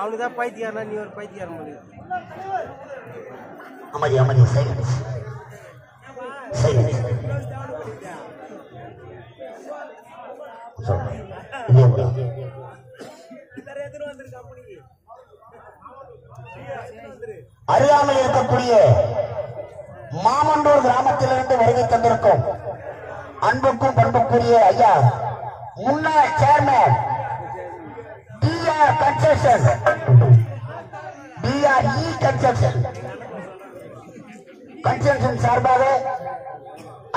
அவனுதான் பைத்தியாரா நீ ஒரு பைத்தியார முடியும் அமைதி அமைதி சைலன்ஸ் சைலன்ஸ் அறியாமல் இருக்கக்கூடிய மாமண்டூர் கிராமத்திலிருந்து வருகை தந்திருக்கும் அன்புக்கும் பண்புக்குரிய ஐயா முன்னாள் சேர்மன் கன்ஸ்ட்ரக்ஷன் சார்பாக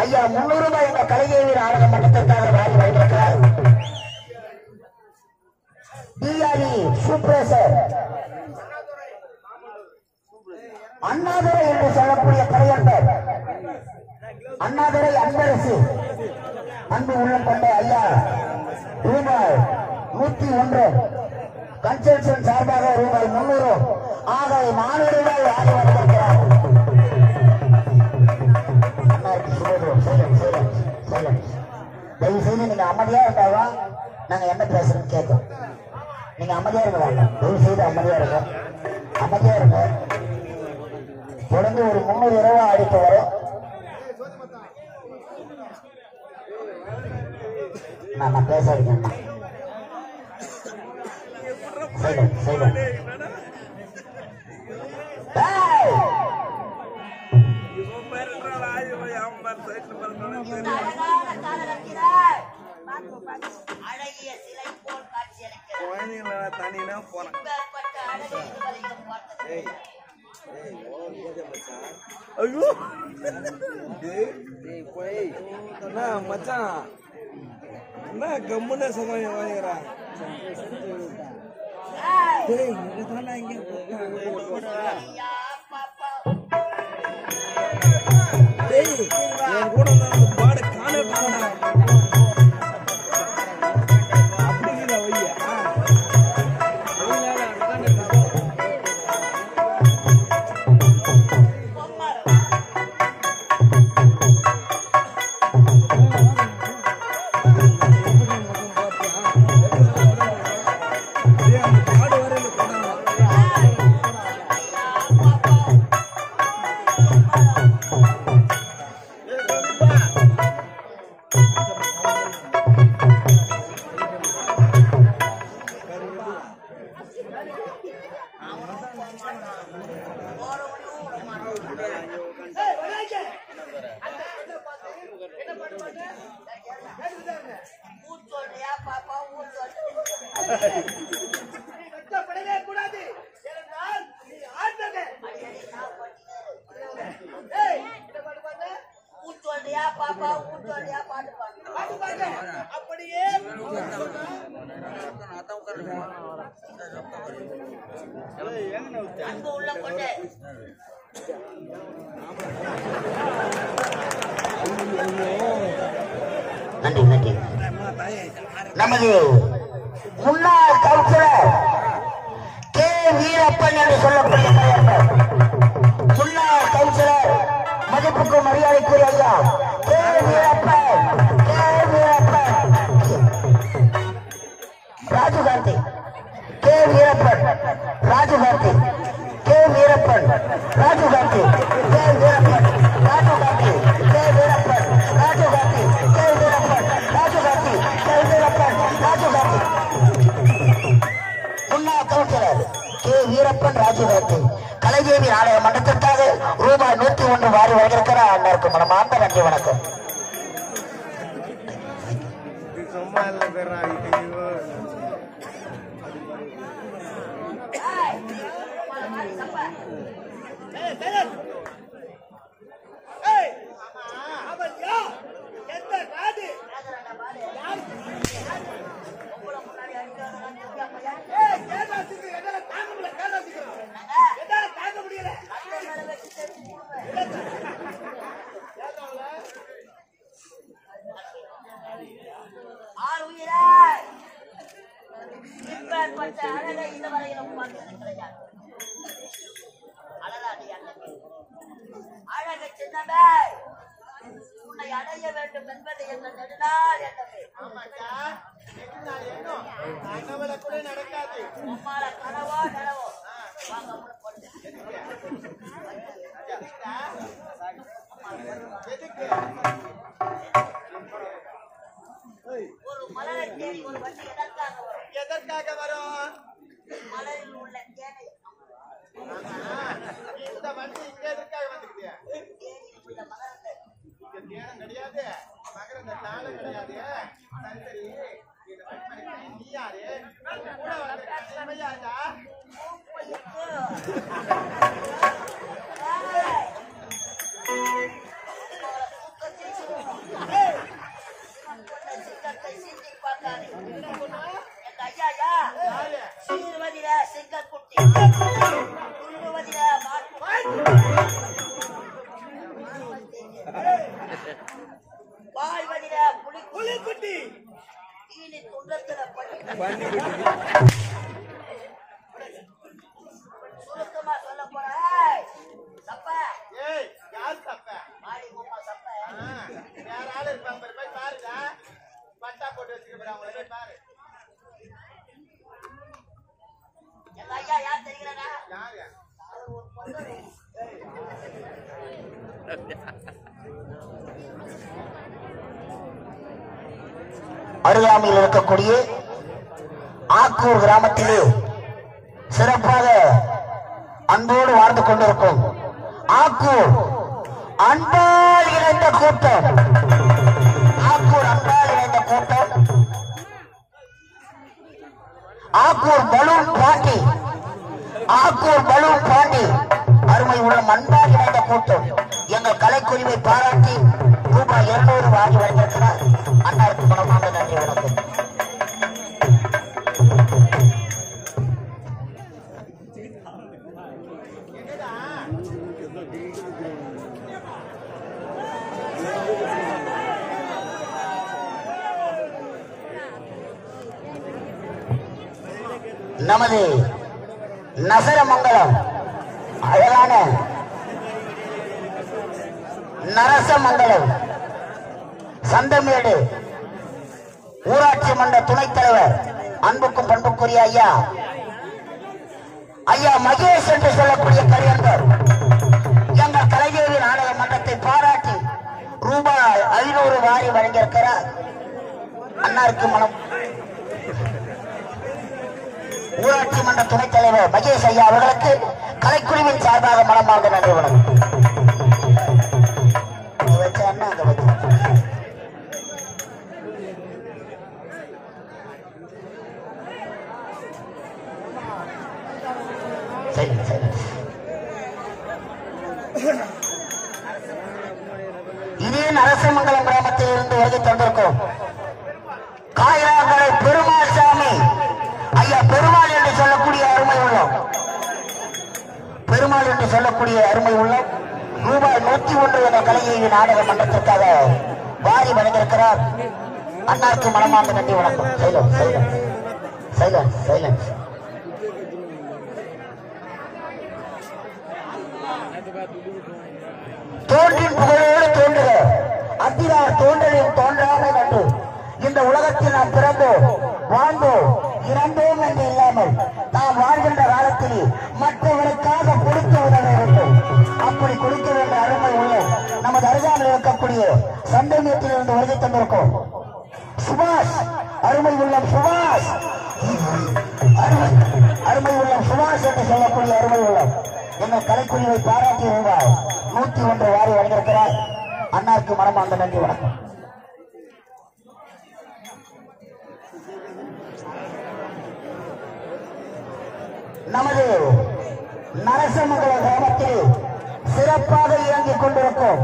ஐயா 300 ரூபாய் என்ற கலைஞர் நாடக மட்டத்திற்காக வாரி வைத்திருக்கிறார். டிஆர்இ சூப்பரேசர் அண்ணாதுரை என்று சொல்லக்கூடிய கலைஞர் அண்ணாதுரை அன்பரசு அன்பு உள்ளம் கொண்ட ஐயா ரூபாய் 101 கன்ஸ்ட்ரக்ஷன் சார்பாக ரூபாய் 300 ஆக 400 ரூபாய் வாரி வந்திருக்கிறார். தயவு செய்து நீங்க அமைதியா இருந்தாவா நாங்க என்ன பேசுறோம் கேட்கும். நீங்க அமைதியா இருக்க வேண்டாம், தயவு செய்து அமைதியா இருங்க, அமைதியா இருங்க. தொடர்ந்து ஒரு 300 ரூபாய் அடித்து வரும். நான் பேசாதீங்க தனியா போறேன் ஐயோ மச்சான் என்ன கம்முன்னு சமாளி வாங்கிக்கிறான். என் கூட பாடு காண அப்படிங்கிற வையா அப்படியே உள்ள கொண்டு நன்றி நன்றி. நமது முன்னாள் கவுன்சிலர் கே வீரப்பன் என்று சொல்லக்கூடிய முன்னாள் கவுன்சிலர் மதிப்புக்கு மரியாதைக்குரிய ஐயா K Veerappan Rajugandhi K Veerappan Rajugandhi K Veerappan Rajugandhi K Veerappan Rajugandhi K Veerappan Rajugandhi K Veerappan Rajugandhi K Veerappan Rajugandhi முன்னாள் கவுன்சிலர் கே வீரப்பன் ராஜுகாந்தி கலைதேவி நாடக மன்றத்திற்காக ரூபாய் 101 வாரி வருகிறார். அண்ணருக்கு மனமார்ந்த நன்றி வணக்கம். அழக சின்னமே உன்னை அடைய வேண்டும் என்பது என்ற நெடுநாள் எண்ணமே. உம்மால கனவோ நனவோ வாங்க ஒரு மலரை தேடி ஒரு வண்டி எதற்காக வரும்? மலரில் உள்ள தேனை இந்த வண்டி இங்க எதற்காக வந்துக்கிட்டியா? தேனியில் உள்ள மகரந்த தேனம் கிடையாது, மகரந்த தாளம் கிடையாது. சரி இந்த வண்டி நீ யாரு? கூட வந்திருக்கா? சுருக்கமா சொல்ல போற சப்ப யார் சப்ப மாடி பொம்மா சப்ப வேற ஆளு இருப்பாங்க போய் பாருங்க. பட்டா போட்டு வச்சுக்க அவங்கள போய் பாரு. எங்க ஐயா யார் தெரியுறாங்க? யாரு? ஒரு பொண்ணு. அருகாமையில் இருக்கக்கூடிய ஆக்கூர் கிராமத்திலே சிறப்பாக அன்போடு வாழ்ந்து கொண்டிருக்கும் ஆக்கூர் அன்பால் இணைந்த கூட்டம். ஆக்கூர் அன்பால் இணைந்த கூட்டம். ஆக்கூர் பலூன் பாண்டி, ஆக்கூர் பலூன் பாண்டி அருமை உடன் அன்பால் இணைந்த கூட்டம். எங்கள் கலைக்குழுவை பாராட்டி ரூபாய் 200 வாங்கி வருகிறார். அண்ணாருக்கு மனமார்ந்த நன்றி வணக்கம். நமது நசரமங்கலம் அழகான நரசமங்கலம் சந்தமேடு ஊராட்சி மன்ற துணைத் தலைவர் அன்புக்கும் பண்புக்குரிய ஐயா ஐயா மகேஷ் என்று சொல்லக்கூடிய கரியந்தர் எங்கள் கலைதேவி நாடக மன்றத்தை பாராட்டி ரூபாய் 500 வாரி வழங்கியிருக்கிறார். அன்னாருக்கு மனம் ஊராட்சி மன்ற துணைத் தலைவர் மகேஷ் ஐயா அவர்களுக்கு கலைக்குழுவின் சார்பாக மனமாக நன்றி வணக்கம். அங்க வச்சு அரசமங்கலம் கிராமத்தில் இருந்து வருகை தந்திருக்கோம். காயலாங்கடை பெருமாள் சாமி ஐயா பெருமாள் என்று சொல்லக்கூடிய அருமை உள்ளம், பெருமாள் என்று சொல்லக்கூடிய அருமை உள்ளம் ரூபாய் 101 என்ற கலையை நாடக மன்றத்திற்காக வாரி வழங்கியிருக்கிறார். அண்ணாருக்கு மனமார்ந்த நன்றி வணக்கம். சைலன்ஸ். தோன்றின் புகழோடு தோன்றுக, அத்திரார் தோன்றலின் தோன்றாமை கண்டு இந்த உலகத்தில் நாம் பிறந்தோம் வாழ்ந்தோம் இறந்தோம் என்று இல்லாமல் நாம் வாழ்கின்ற காலத்தில் மற்றவர்களுக்காக கொடுத்து உதவ வேண்டும். அப்படி கொடுக்க வேண்டிய அருமை உள்ள நமது அருகாமையில் இருக்கக்கூடிய சந்தேகத்திலிருந்து வருகை தந்திருக்கோம். சுபாஷ் அருமை உள்ளம் சுபாஷ், அருமை உள்ளம் சுபாஷ் என்று சொல்லக்கூடிய அருமை உள்ளம் எங்கள் கலைக்குழுவை பாராட்டி ரூபாய் 101 வாரி வழங்கியிருக்கிறார். அண்ணாருக்கு மனமார்ந்த நன்றி வணக்கம். நமது நரசமங்கலம் கிராமத்தில் சிறப்பாக இயங்கிக் கொண்டிருக்கும்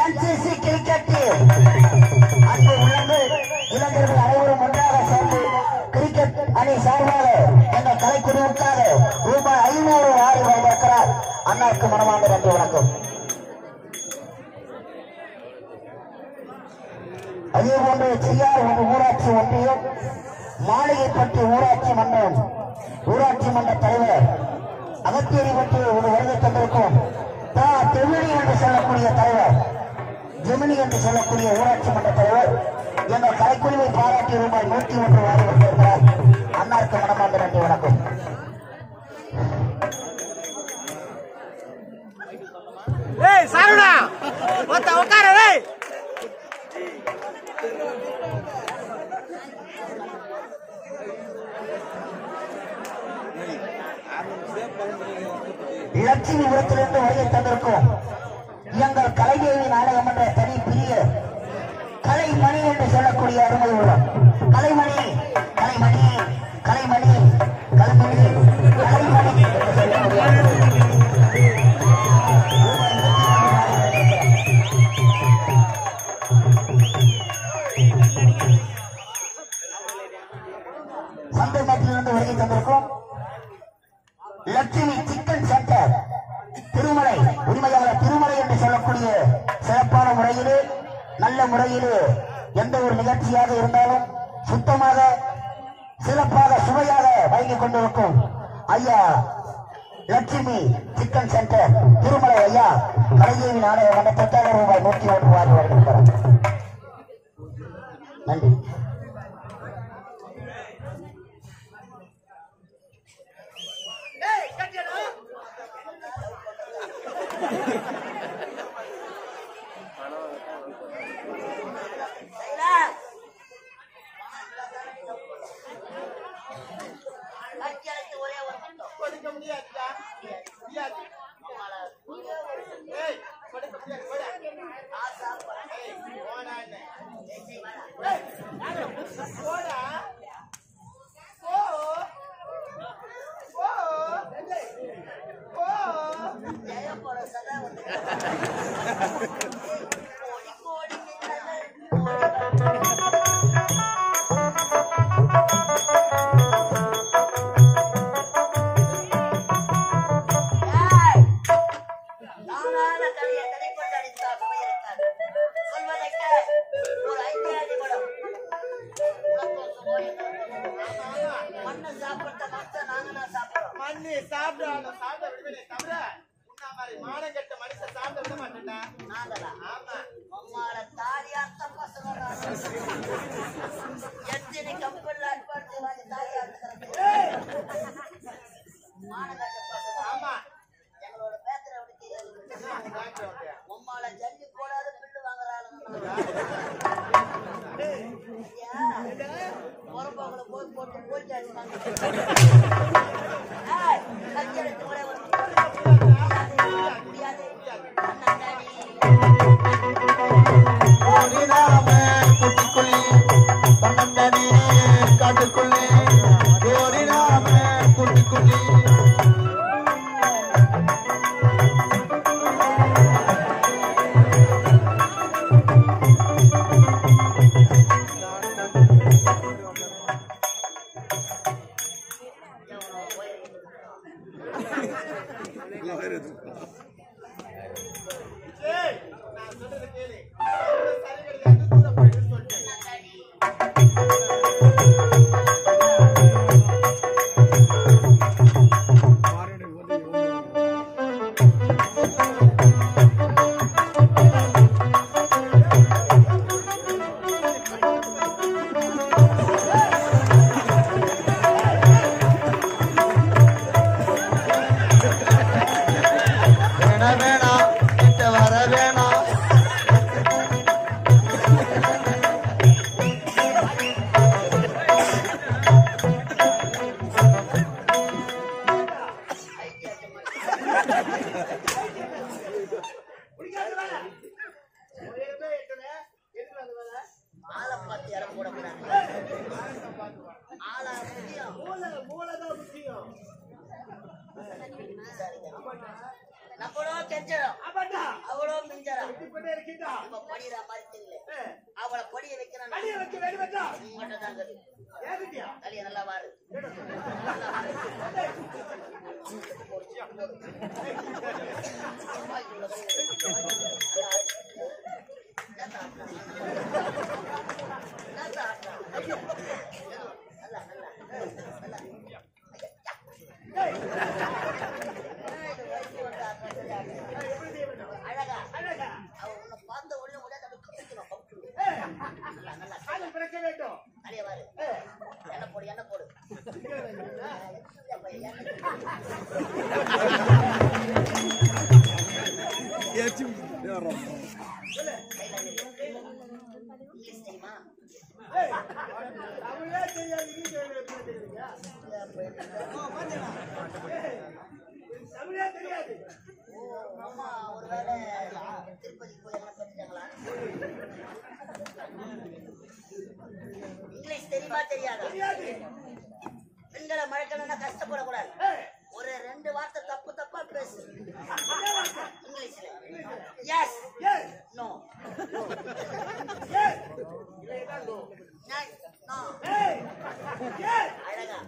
என்சிசி கிரிக்கெட் டீம் அன்பு உள்ளங்கள் இளைஞர்கள் அனைவரும் ஒன்றாக சேர்ந்து கிரிக்கெட் அணி சார்பாக எங்கள் கலைக்குழுவுக்காக ரூபாய் 500 வாரி வழங்கியிருக்கிறார். அண்ணாருக்கு மனமார்ந்த நன்றி வணக்கம். அதேபோன்று செய்யார் ஊராட்சி ஒன்றியம் மாளிகைப்பட்டி ஊராட்சி மன்றம் ஊராட்சி மன்ற தலைவர் அகத்தேரி பற்றி ஒரு வருகை தந்திருக்கும் ஜெமினி என்று சொல்லக்கூடிய தலைவர், ஜெமினி என்று சொல்லக்கூடிய ஊராட்சி மன்ற தலைவர் எங்கள் கலைக்குழுவை பாராட்டி ரூபாய் 101 வாரி வந்திருக்கிறார். அண்ணாருக்கு மனமார்ந்த நன்றி வணக்கம். லட்சுமிபுரத்திலிருந்து வருகை தந்திருக்கும் எங்கள் கலைஞரி நாடகம் என்ற தனி பிரிய கலைமணி என்று சொல்லக்கூடிய அருமை உள்ளம் கலைமணி என்று சொல்லக்கூடிய சந்தைமேட்டிலிருந்து வருகை தந்திருக்கும் லட்சுமி சிக்கன் சென்டர் திருமலை உரிமையாளர் திருமலை என்று சொல்லக்கூடிய சிறப்பான முறையிலே நல்ல முறையிலே எந்த ஒரு நிகழ்ச்சியாக இருந்தாலும் சுத்தமாக சிறப்பாக சுவையாக வழங்கிக் கொண்டிருக்கும் ஐயா லட்சுமி சிக்கன் சென்டர் திருமலை ஐயா கலைஞரி நாடக மன்றத்திற்காக ரூபாய் 101 வாரி வழங்கியிருக்கிறார். நன்றி. காட்டுக்குள்ளே அவளை பொடிய வைக்கிறான் நல்லா வாரு அழகா அழகா அவ உன்னை பார்த்த உடனே என்ன போடு என்ன போடு ஒருவேளை திருப்பதி போய் எல்லாம் பண்ணிட்டாங்களா? இங்கிலீஷ் தெரியுமா தெரியாதா? பெண்களை மழைக்கணும்னா கஷ்டப்படக்கூடாது. ஒரு 2 வார்த்தை தப்பு தப்பா பேசு இங்கிலீஷ்ல. எஸ் நோ அழகா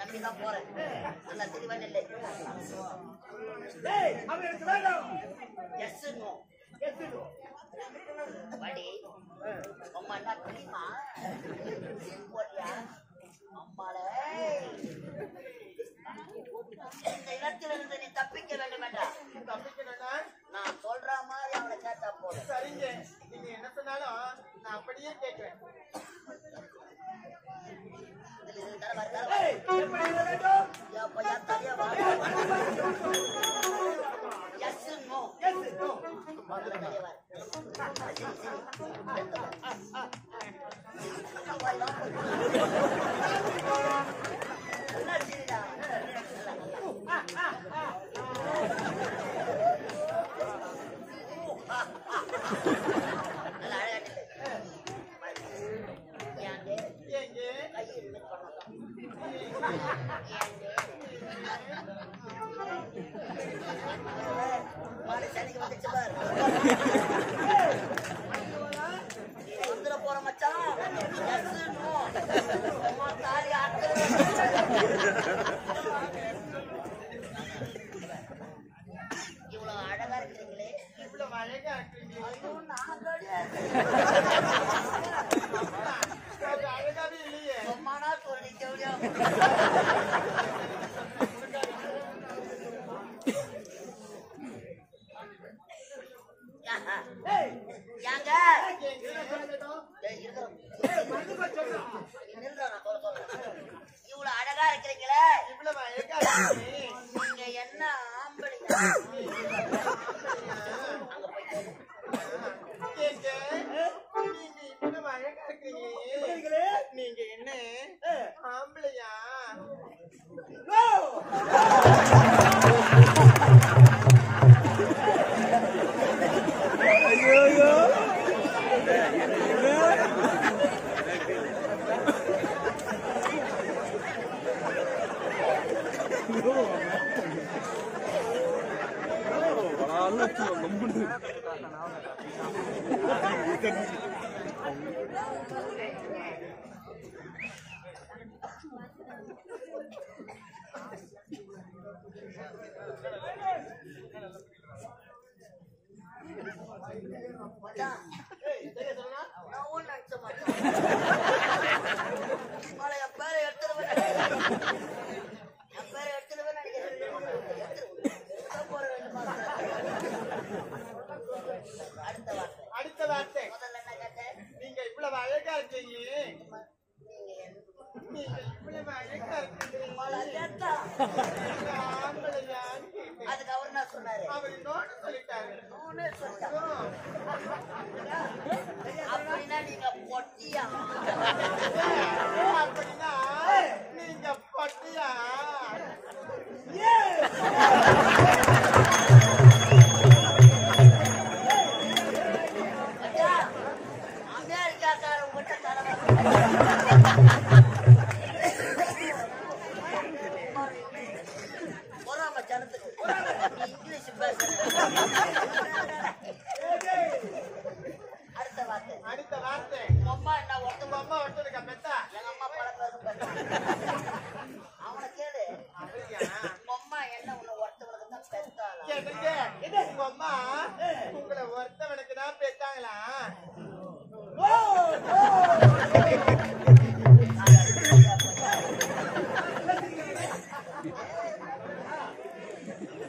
நம்பிதான் போறேன். நல்லா தெளிவான இல்லை. படி அம்மா என்ன தெரியுமா? அம்மால இந்த இடத்திலிருந்து நீ தப்பிக்க வேண்டும் வேண்டாம். தப்பிக்கணும்னா நான் சொல்ற மாதிரி அவளை கேட்டா போதும். சரிங்க, நீங்க என்ன சொன்னாலும் நான் அப்படியே கேட்கிறேன். போற மச்சான் இவ்வளவு அழகா இருக்கிறீங்களே, இவ்வளவு அழகா இருக்கிறீங்களே. அழகாவே இல்லையே. சும்மானா சொல்லி தேவையா இவ்வளவு அழகா இருக்கிறீங்களே, இவ்வளவு அழகா நீங்க என்ன ஆம்பளையா? அங்க போய் இவ்வளவு அழகா இருக்கிறீங்களே, நீங்க என்ன ஆம்பளையா? அடுத்த வார்த்தை நீங்க இவ்வளவு அழகா இருக்கீங்க அதுக்கு அவர் என்ன சொன்னாரு? அப்படின்னா நீங்க பொட்டியா? அப்படின்னா நீங்க பொட்டியா? அமெரிக்காக்காரன் மட்டும் இங்கிலீஷ் பேச. அடுத்த வார்த்தை அம்மா என்ன ஒருத்தவங்க அம்மா ஒருத்தருக்கா பெத்தா எங்க அம்மா பல பேரும் அவனை கேளு. உங்க அம்மா என்ன உன்னை ஒருத்தவனுக்கு தான் பெத்தாளா? உங்க அம்மா உங்களை ஒருத்தவனுக்கு தான் பெத்தாங்களா?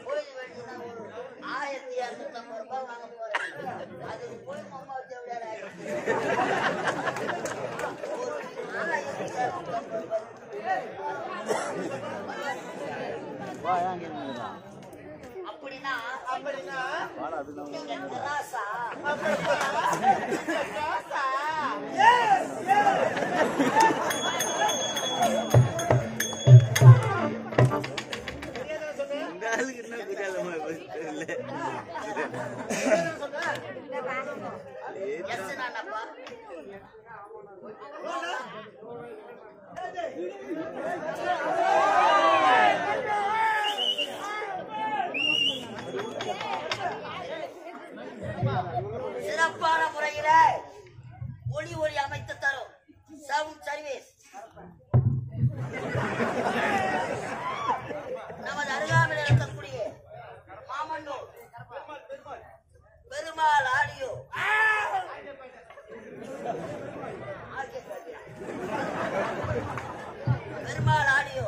போய் வேணும்னா ஒரு 1250 ரூபாய் வாங்க போறேன். அதுக்கு போய் அம்மா வச்சு ஒரு 1250 அப்படின்னா நீங்க கிராசா? எஸ் நானப்பா. சிறப்பான முறையில ஒளி அமைத்து தரும் சவுண்ட் சர்வீஸ் நமது அருகாமையில் இருக்கக்கூடிய மாமன்னூர் பெருமாள் ஆடியோ பெருமாள் ஆடியோ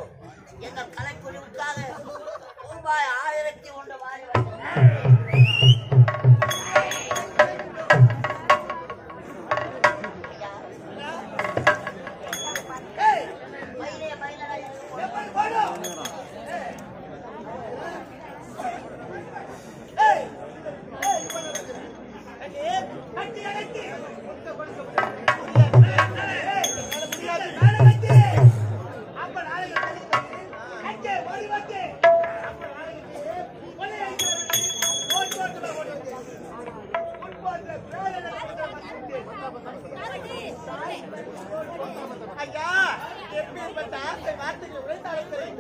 எங்கள் கலைக்குழுவுக்காக ரூபாய் 1001 வாரி ஐயா எப்படி வார்த்தைகள் உழைத்தாலும் சரி